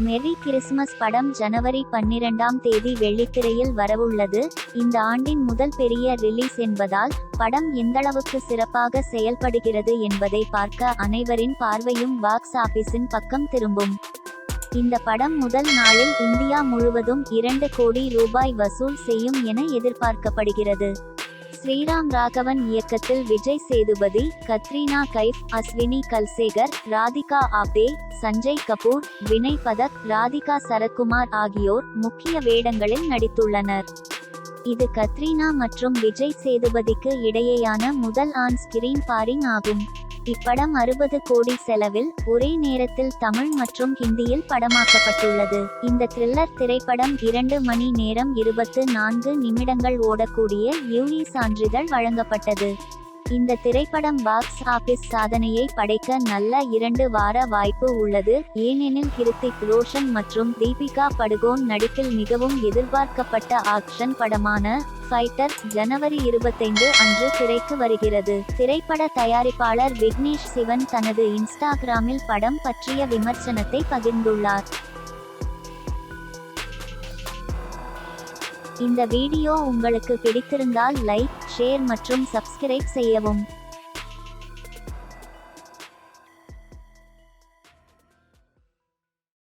மெரி கிறிஸ்மஸ் படம் ஜனவரி 12ஆம் தேதி வெள்ளித்திரையில் வரவுள்ளது. இந்த ஆண்டின் முதல் பெரிய ரிலீஸ் என்பதால் படம் எந்தளவுக்கு சிறப்பாக செயல்படுகிறது என்பதை பார்க்க அனைவரின் பார்வையும் பாக்ஸ் ஆபீஸின் பக்கம் திரும்பும். இந்த படம் முதல் நாளில் இந்தியா முழுவதும் 2 கோடி ரூபாய் வசூல் செய்யும் என எதிர்பார்க்கப்படுகிறது. ஸ்ரீராம் ராகவன் இயக்கத்தில் விஜய் சேதுபதி, கத்ரீனா கைஃப், அஸ்வினி கல்சேகர், ராதிகா ஆப்தே, சஞ்சய் கபூர், வினய் பதக், ராதிகா சரத்குமார் ஆகியோர் முக்கிய வேடங்களில் நடித்துள்ளனர். இது கத்ரீனா மற்றும் விஜய் சேதுபதிக்கு இடையேயான முதல் ஆன் ஸ்கிரீன் பாரிங் ஆகும். இப்படம் 60 கோடி செலவில் ஒரே நேரத்தில் தமிழ் மற்றும் ஹிந்தியில் படமாக்கப்பட்டுள்ளது. இந்த த்ரில்லர் திரைப்படம் 2 மணி நேரம் 24 நிமிடங்கள் ஓடக்கூடிய யூஇ சான்றிதழ் வழங்கப்பட்டது. இந்த திரைப்படம் பாக்ஸ் ஆபீஸ் சாதனையை படைக்க நல்ல 2 வார வாய்ப்பு உள்ளது. ஏனெனில் ஹிருத்திக் ரோஷன் மற்றும் தீபிகா படுகோன் நடிப்பில் மிகவும் எதிர்பார்க்கப்பட்ட ஆக்ஷன் படமான ஃபைட்டர் ஜனவரி 25 அன்று திரைக்கு வருகிறது. திரைப்பட தயாரிப்பாளர் விக்னேஷ் சிவன் தனது இன்ஸ்டாகிராமில் படம் பற்றிய விமர்சனத்தை பகிர்ந்துள்ளார். இந்த வீடியோ உங்களுக்கு பிடித்திருந்தால் லைக், ஷேர் மற்றும் சப்ஸ்கிரைப் செய்யவும்.